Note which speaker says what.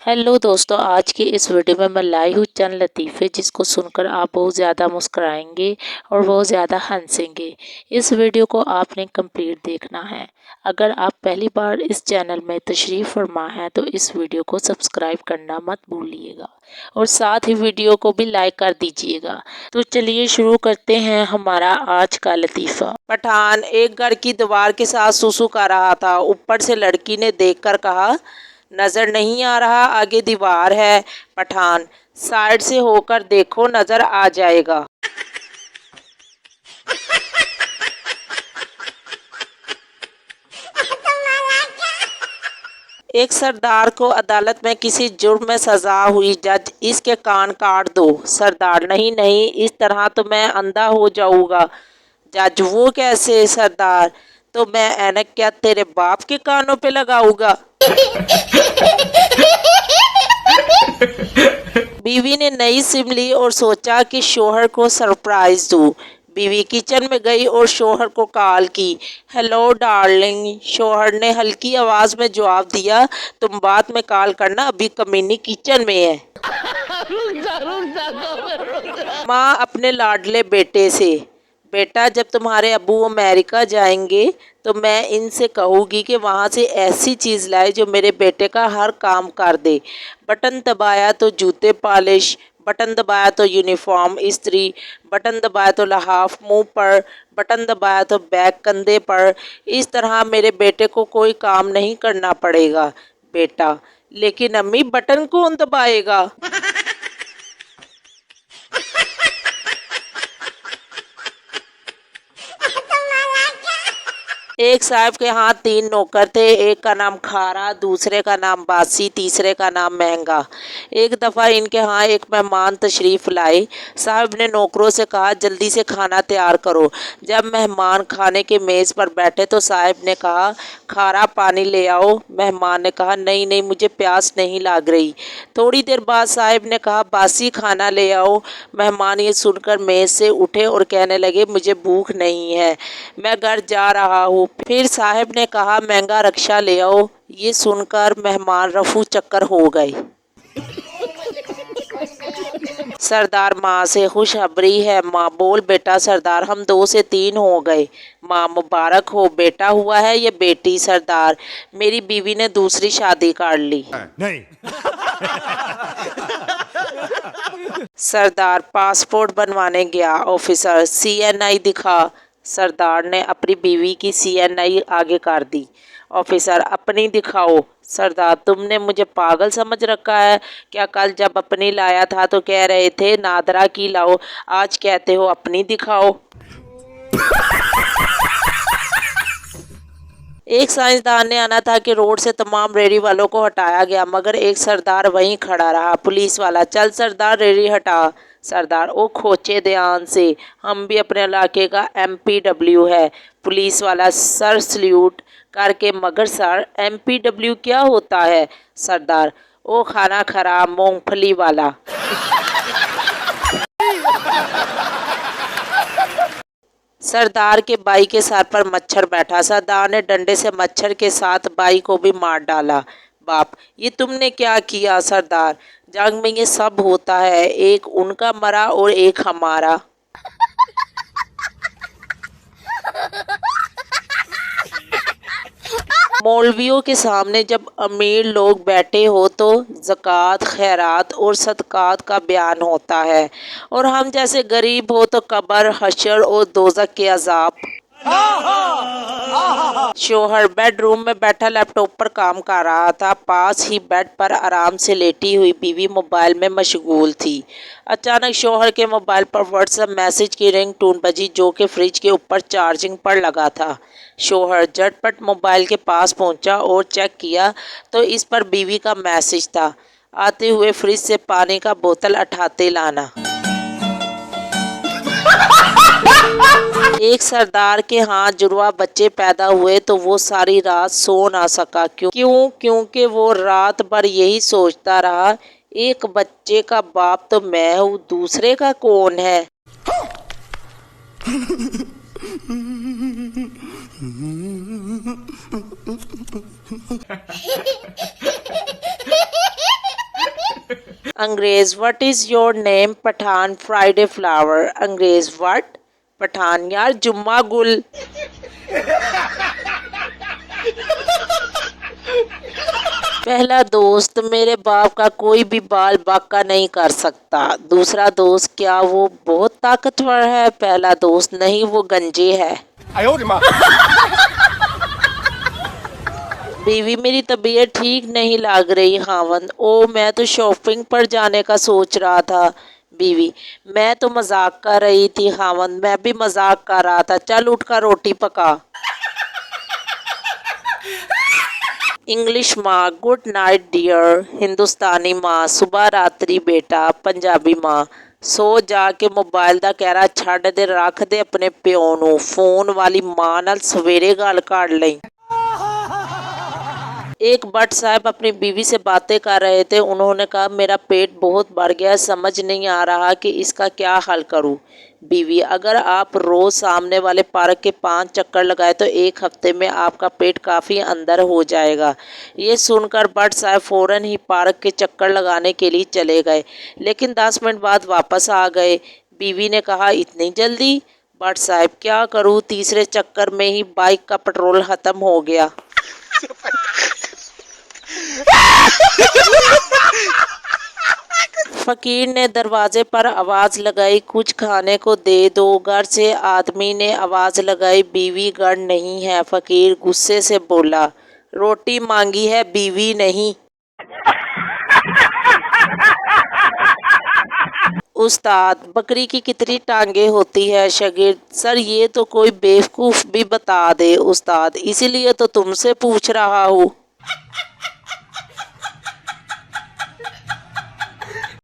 Speaker 1: Hello दोस्तों, आज की इस वीडियो में मैं लाई हूँ चंद लतीफ़े जिसको सुनकर आप बहुत ज़्यादा मुस्कुराएंगे और बहुत ज़्यादा हंसेंगे। इस वीडियो को आपने कंप्लीट देखना है। अगर आप पहली बार इस चैनल में तशरीफ़ फरमा है तो इस वीडियो को सब्सक्राइब करना मत भूलिएगा और साथ ही वीडियो को भी लाइक कर दीजिएगा। तो चलिए शुरू करते हैं हमारा आज का लतीफ़ा।
Speaker 2: पठान एक घर की दीवार के साथ सुसु कर रहा था। ऊपर से लड़की ने देखकर कहा, नजर नहीं आ रहा आगे दीवार है। पठान, साइड से होकर देखो, नजर आ जाएगा। एक सरदार को अदालत में किसी जुर्म में सजा हुई। जज, इसके कान काट दो। सरदार, नहीं नहीं, इस तरह तो मैं अंधा हो जाऊंगा। जज, वो कैसे? सरदार, तो मैं ऐनक क्या तेरे बाप के कानों पे लगाऊंगा? बीवी ने नई सिम ली और सोचा कि शोहर को सरप्राइज दूं। बीवी किचन में गई और शोहर को कॉल की। Hello darling. शोहर ने हल्की आवाज में जवाब दिया, तुम बाद में कॉल करना, अभी कमीनी किचन में है। माँ अपने लाडले बेटे से, बेटा जब तुम्हारे अब्बू अमेरिका जाएंगे तो मैं इनसे कहूँगी कि वहाँ से ऐसी चीज़ लाए जो मेरे बेटे का हर काम कर दे। बटन दबाया तो जूते पॉलिश, बटन दबाया तो यूनिफॉर्म इस्त्री, बटन दबाया तो लहाफ मुंह पर, बटन दबाया तो बैग कंधे पर। इस तरह मेरे बेटे को कोई काम नहीं करना पड़ेगा। बेटा, लेकिन अम्मी बटन कौन दबाएगा? एक साहब के यहाँ 3 नौकर थे। एक का नाम खारा, दूसरे का नाम बासी, तीसरे का नाम महंगा। एक दफ़ा इनके यहाँ एक मेहमान तशरीफ़ लाए। साहब ने नौकरों से कहा, जल्दी से खाना तैयार करो। जब मेहमान खाने के मेज़ पर बैठे तो साहब ने कहा, खारा पानी ले आओ। मेहमान ने कहा, नहीं नहीं, मुझे प्यास नहीं लग रही। थोड़ी देर बाद साहब ने कहा, बासी खाना ले आओ। मेहमान ये सुनकर मेज़ से उठे और कहने लगे, मुझे भूख नहीं है, मैं घर जा रहा हूँ। फिर साहब ने कहा, महंगा रक्षा ले आओ। ये सुनकर मेहमान रफू चक्कर हो गए। सरदार, माँ से खुशखबरी है। माँ, बोल बेटा। सरदार, हम 2 से 3 हो गए। माँ, मुबारक हो। बेटा हुआ है या बेटी? सरदार, मेरी बीवी ने दूसरी शादी कर ली। नहीं। सरदार, पासपोर्ट बनवाने गया। ऑफिसर, CNI दिखा। सरदार ने अपनी बीवी की CNI आगे कर दी। ऑफिसर, अपनी दिखाओ। सरदार, तुमने मुझे पागल समझ रखा है क्या? कल जब अपनी लाया था तो कह रहे थे नादरा की लाओ, आज कहते हो अपनी दिखाओ। एक साइंसदान ने आना था कि रोड से तमाम रेहड़ी वालों को हटाया गया, मगर एक सरदार वहीं खड़ा रहा। पुलिस वाला, चल सरदार, रेहड़ी हटा। सरदार, ओ खोचे ध्यान से, हम भी अपने इलाके का MPW है। पुलिस वाला, सर सल्यूट करके, मगर सर MPW क्या होता है? सरदार, ओ खाना खराब मूंगफली वाला। सरदार के बाई के सर पर मच्छर बैठा। सरदार ने डंडे से मच्छर के साथ बाई को भी मार डाला। बाप, ये तुमने क्या किया? सरदार, जंग में ये सब होता है, एक उनका मरा और एक हमारा। मौलवियों के सामने जब अमीर लोग बैठे हो तो ज़कात, खैरात और सदक़ात का बयान होता है, और हम जैसे गरीब हो तो कब्र, हशर और दोज़ख के अज़ाब। शोहर बेडरूम में बैठा लैपटॉप पर काम कर रहा था। पास ही बेड पर आराम से लेटी हुई बीवी मोबाइल में मशगूल थी। अचानक शोहर के मोबाइल पर व्हाट्सएप मैसेज की रिंगटोन बजी, जो कि फ्रिज के ऊपर चार्जिंग पर लगा था। शोहर झटपट मोबाइल के पास पहुंचा और चेक किया तो इस पर बीवी का मैसेज था, आते हुए फ्रिज से पानी का बोतल उठाते लाना। एक सरदार के हाथ जुड़वा बच्चे पैदा हुए तो वो सारी रात सो ना सका। क्योंकि वो रात भर यही सोचता रहा, एक बच्चे का बाप तो मैं हूँ, दूसरे का कौन है? अंग्रेज, व्हाट इज योर नेम? पठान, फ्राइडे फ्लावर। अंग्रेज, व्हाट? पठान, यार जुम्मा गुल। पहला दोस्त, मेरे बाप का कोई भी बाल बांका नहीं कर सकता। दूसरा दोस्त, क्या वो बहुत ताकतवर है? पहला दोस्त, नहीं वो गंजे है। बीवी, मेरी तबीयत ठीक नहीं लग रही। खावंद, ओ मैं तो शॉपिंग पर जाने का सोच रहा था। बीवी, मैं तो मजाक कर रही थी। खावंद, मैं भी मजाक कर रहा था, चल उठ कर रोटी पका। इंग्लिश माँ, गुड नाइट डियर। हिंदुस्तानी माँ, सुबह रात्रि बेटा। पंजाबी माँ, सो जाके मोबाइल ਦਾ ਕਹਿਰਾ ਛੱਡ ਦੇ, ਰੱਖ ਦੇ ਆਪਣੇ ਪਿਓ ਨੂੰ। ਫੋਨ ਵਾਲੀ ਮਾਂ ਨਾਲ ਸਵੇਰੇ ਗੱਲ ਕਰ ਲਈ। एक भट्ट साहब अपनी बीवी से बातें कर रहे थे। उन्होंने कहा, मेरा पेट बहुत बढ़ गया, समझ नहीं आ रहा कि इसका क्या हल करूं। बीवी, अगर आप रोज सामने वाले पार्क के 5 चक्कर लगाए तो एक हफ्ते में आपका पेट काफ़ी अंदर हो जाएगा। ये सुनकर भट्ट साहब फौरन ही पार्क के चक्कर लगाने के लिए चले गए, लेकिन 10 मिनट बाद वापस आ गए। बीवी ने कहा, इतनी जल्दी? भट्ट साहब, क्या करूं, तीसरे चक्कर में ही बाइक का पेट्रोल ख़त्म हो गया। फकीर ने दरवाजे पर आवाज लगाई, कुछ खाने को दे दो। घर से आदमी ने आवाज लगाई, बीवी घर नहीं है। फकीर गुस्से से बोला, रोटी मांगी है, बीवी नहीं। उस्ताद, बकरी की कितनी टांगे होती है? शागिर्द, सर ये तो कोई बेवकूफ़ भी बता दे उस्ताद, इसीलिए तो तुमसे पूछ रहा हूँ।